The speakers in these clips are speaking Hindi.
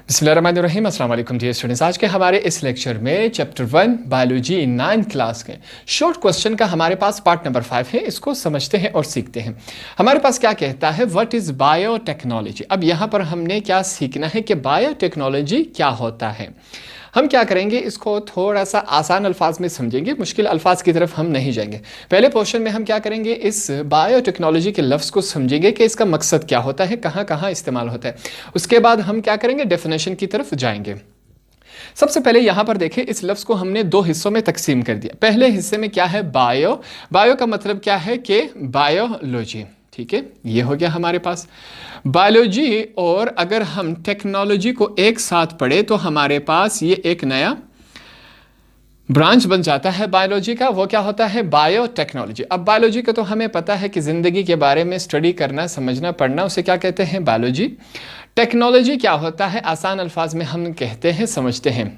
बिस्मिल्लाहिर्रहमानिर्रहीम अस्सलाम वालेकुम डियर स्टूडेंट्स। आज के हमारे इस लेक्चर में चैप्टर 1 बायोलॉजी 9 क्लास के शॉर्ट क्वेश्चन का हमारे पास पार्ट नंबर 5 है। इसको समझते हैं और सीखते हैं। हमारे पास क्या कहता है, व्हाट इज़ बायोटेक्नोलॉजी। अब यहाँ पर हमने क्या सीखना है कि बायोटेक्नोलॉजी क्या होता है। हम क्या करेंगे, इसको थोड़ा सा आसान अल्फाज में समझेंगे, मुश्किल अल्फाज की तरफ हम नहीं जाएंगे। पहले पोर्शन में हम क्या करेंगे, इस बायोटेक्नोलॉजी के लफ्ज़ को समझेंगे कि इसका मकसद क्या होता है, कहाँ कहाँ इस्तेमाल होता है। उसके बाद हम क्या करेंगे, डेफिनेशन की तरफ जाएंगे। सबसे पहले यहाँ पर देखें, इस लफ्ज़ को हमने दो हिस्सों में तकसीम कर दिया। पहले हिस्से में क्या है, बायो। बायो का मतलब क्या है कि बायोलॉजी, ठीक है, ये हो गया हमारे पास बायोलॉजी। और अगर हम टेक्नोलॉजी को एक साथ पढ़े तो हमारे पास ये एक नया ब्रांच बन जाता है बायोलॉजी का। वो क्या होता है, बायोटेक्नोलॉजी। अब बायोलॉजी का तो हमें पता है कि ज़िंदगी के बारे में स्टडी करना, समझना, पढ़ना, उसे क्या कहते हैं, बायोलॉजी। टेक्नोलॉजी क्या होता है, आसान अल्फाज में हम कहते हैं, समझते हैं।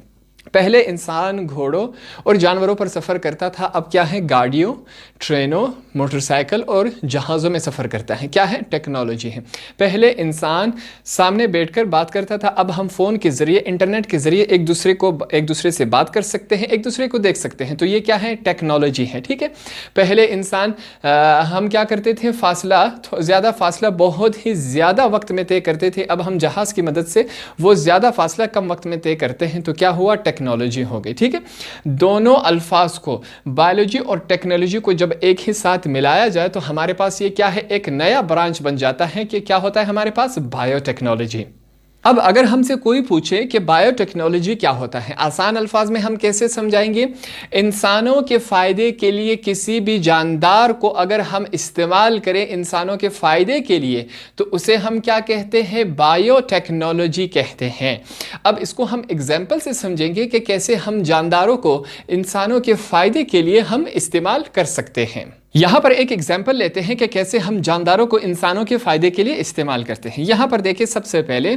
पहले इंसान घोड़ों और जानवरों पर सफ़र करता था, अब क्या है, गाड़ियों, ट्रेनों, मोटरसाइकिल और जहाज़ों में सफ़र करता है। क्या है, टेक्नोलॉजी है। पहले इंसान सामने बैठकर बात करता था, अब हम फ़ोन के ज़रिए, इंटरनेट के ज़रिए एक दूसरे से बात कर सकते हैं, एक दूसरे को देख सकते हैं। तो ये क्या है, टेक्नोलॉजी है, ठीक है। पहले इंसान हम क्या करते थे, ज़्यादा फासला बहुत ही ज़्यादा वक्त में तय करते थे, अब हम जहाज़ की मदद से वो ज़्यादा फासला कम वक्त में तय करते हैं। तो क्या हुआ, टेक्नोलॉजी हो गई, ठीक है। दोनों अल्फाज को, बायोलॉजी और टेक्नोलॉजी को जब एक ही साथ मिलाया जाए तो हमारे पास ये क्या है, एक नया ब्रांच बन जाता है कि क्या होता है हमारे पास, बायोटेक्नोलॉजी। अब अगर हमसे कोई पूछे कि बायोटेक्नोलॉजी क्या होता है, आसान अल्फाज में हम कैसे समझाएंगे। इंसानों के फ़ायदे के लिए किसी भी जानदार को अगर हम इस्तेमाल करें इंसानों के फ़ायदे के लिए, तो उसे हम क्या कहते हैं, बायोटेक्नोलॉजी कहते हैं। अब इसको हम एग्जाम्पल से समझेंगे कि कैसे हम जानदारों को इंसानों के फ़ायदे के लिए हम इस्तेमाल कर सकते हैं। यहाँ पर एक एग्जाम्पल लेते हैं कि कैसे हम जानदारों को इंसानों के फ़ायदे के लिए इस्तेमाल करते हैं। यहाँ पर देखिए, सबसे पहले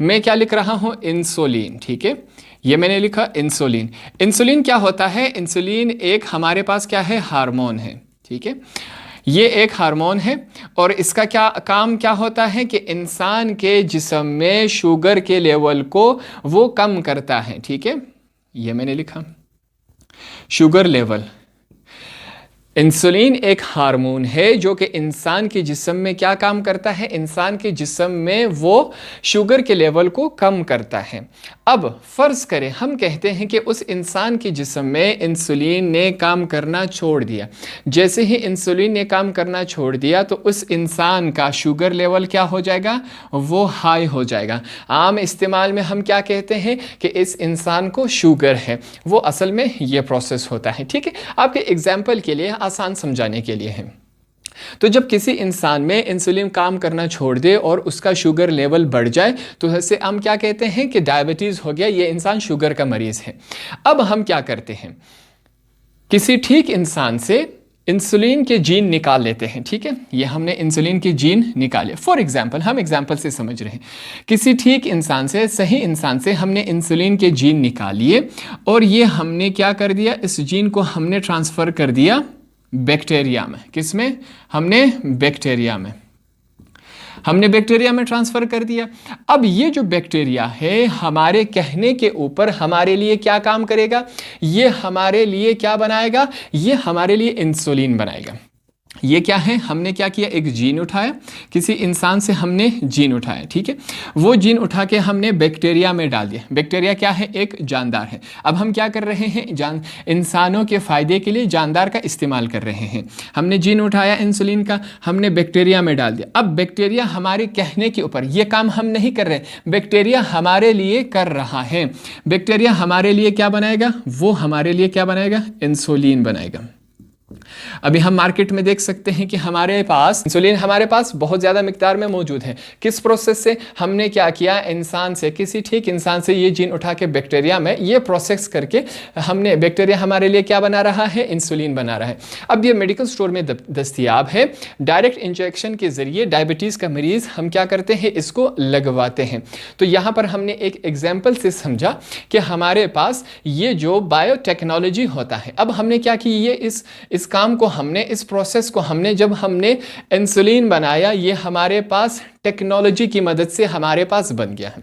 मैं क्या लिख रहा हूँ, इंसुलिन, ठीक है। ये मैंने लिखा इंसुलिन। इंसुलिन क्या होता है, इंसुलिन एक हमारे पास क्या है, हार्मोन है, ठीक है। ये एक हार्मोन है और इसका क्या काम क्या होता है कि इंसान के जिस्म में शुगर के लेवल को वो कम करता है, ठीक है। ये मैंने लिखा शुगर लेवल। इंसुलिन एक हार्मोन है जो कि इंसान के जिस्म में क्या काम करता है, इंसान के जिस्म में वो शुगर के लेवल को कम करता है। अब फ़र्ज़ करें हम कहते हैं कि उस इंसान के जिस्म में इंसुलिन ने काम करना छोड़ दिया। जैसे ही इंसुलिन ने काम करना छोड़ दिया तो उस इंसान का शुगर लेवल क्या हो जाएगा, वो हाई हो जाएगा। आम इस्तेमाल में हम क्या कहते हैं कि इस इंसान को शुगर है, वो असल में ये प्रोसेस होता है, ठीक है। आपके एग्जाम्पल के लिए, आसान समझाने के लिए है। तो जब किसी इंसान में इंसुलिन काम करना छोड़ दे और उसका शुगर लेवल बढ़ जाए तो इससे हम क्या कहते हैं कि डायबिटीज़ हो गया, ये इंसान शुगर का मरीज़ है। अब हम क्या करते हैं, किसी ठीक इंसान से इंसुलिन के जीन निकाल लेते हैं, ठीक है। ये हमने इंसुलिन के जीन निकाले। फॉर एग्जांपल, हम एग्जांपल से समझ रहे हैं, किसी ठीक इंसान से, सही इंसान से हमने इंसुलिन के जीन निकालिए और ये हमने क्या कर दिया, इस जीन को हमने ट्रांसफ़र कर दिया बैक्टीरिया में। किस में, हमने बैक्टीरिया में, हमने बैक्टीरिया में ट्रांसफ़र कर दिया। अब ये जो बैक्टीरिया है हमारे कहने के ऊपर हमारे लिए क्या काम करेगा, ये हमारे लिए क्या बनाएगा, ये हमारे लिए इंसुलिन बनाएगा। ये क्या है, हमने क्या किया, एक जीन उठाया, किसी इंसान से हमने जीन उठाया, ठीक है। वो जीन उठा के हमने बैक्टीरिया में डाल दिया। बैक्टीरिया क्या है, एक जानदार है। अब हम क्या कर रहे हैं, इंसानों के फ़ायदे के लिए जानदार का इस्तेमाल कर रहे हैं। हमने जीन उठाया इंसुलिन का, हमने बैक्टीरिया में डाल दिया। अब बैक्टीरिया हमारे कहने के ऊपर, ये काम हम नहीं कर रहे, बैक्टीरिया हमारे लिए कर रहा है। बैक्टीरिया हमारे लिए क्या बनाएगा, वो हमारे लिए क्या बनाएगा, इंसुलिन बनाएगा। अभी हम मार्केट में देख सकते हैं कि हमारे पास इंसुलिन हमारे पास बहुत ज़्यादा मिकदार में मौजूद है। किस प्रोसेस से, हमने क्या किया, इंसान से, किसी ठीक इंसान से ये जीन उठा के बैक्टीरिया में ये प्रोसेस करके हमने, बैक्टीरिया हमारे लिए क्या बना रहा है, इंसुलिन बना रहा है। अब ये मेडिकल स्टोर में दस्तयाब है। डायरेक्ट इंजेक्शन के ज़रिए डायबिटीज़ का मरीज़ हम क्या करते हैं, इसको लगवाते हैं। तो यहाँ पर हमने एक एग्जाम्पल से समझा कि हमारे पास ये जो बायोटेक्नोलॉजी होता है। अब हमने क्या की, ये इस काम को हमने, इस प्रोसेस को हमने, जब हमने इंसुलिन बनाया, ये हमारे पास टेक्नोलॉजी की मदद से हमारे पास बन गया है।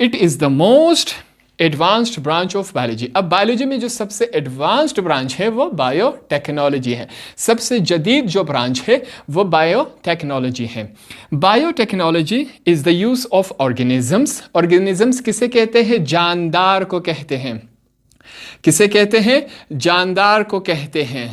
It is the most advanced branch of biology. अब बायोलॉजी में जो सबसे एडवांस्ड ब्रांच है वो बायोटेक्नोलॉजी है। सबसे जदीद जो ब्रांच है वो बायोटेक्नोलॉजी है। Biotechnology is the use of organisms. Organisms किसे कहते हैं? जानदार को कहते हैं। किसे कहते हैं? जानदार को कहते हैं।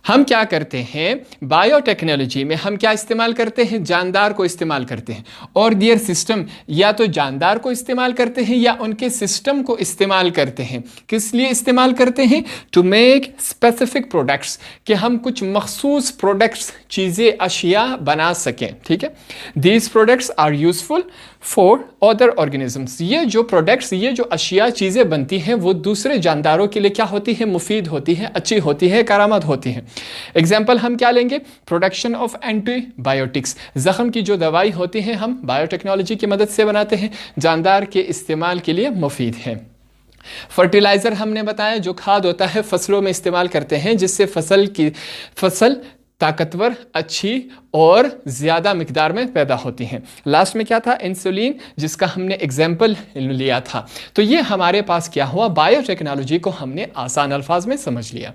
हम क्या करते हैं बायोटेक्नोलॉजी में? हम क्या इस्तेमाल करते हैं? जानदार को इस्तेमाल करते हैं। और दियर सिस्टम, या तो जानदार को इस्तेमाल करते हैं या उनके सिस्टम को इस्तेमाल करते हैं। किस लिए इस्तेमाल करते हैं? टू मेक स्पेसिफिक प्रोडक्ट्स, कि हम कुछ मखसूस प्रोडक्ट्स, चीज़ें, अशिया बना सकें। ठीक है, these products are useful for other organisms. ये जो प्रोडक्ट्स, ये जो अशिया, चीज़ें बनती हैं वो दूसरे जानदारों के लिए क्या होती है? मुफीद होती है, अच्छी होती है, करामत होती है। एग्जाम्पल हम क्या लेंगे? Production of antibiotics. जख्म की जो दवाई होती है हम बायोटेक्नोलॉजी की मदद से बनाते हैं, जानदार के इस्तेमाल के लिए मुफीद है। फर्टिलाइज़र हमने बताया, जो खाद होता है फसलों में इस्तेमाल करते हैं जिससे फसल ताकतवर, अच्छी और ज़्यादा मिकदार में पैदा होती हैं। लास्ट में क्या था? इंसुलिन, जिसका हमने एग्जाम्पल लिया था। तो ये हमारे पास क्या हुआ? बायोटेक्नोलॉजी को हमने आसान अल्फाज में समझ लिया।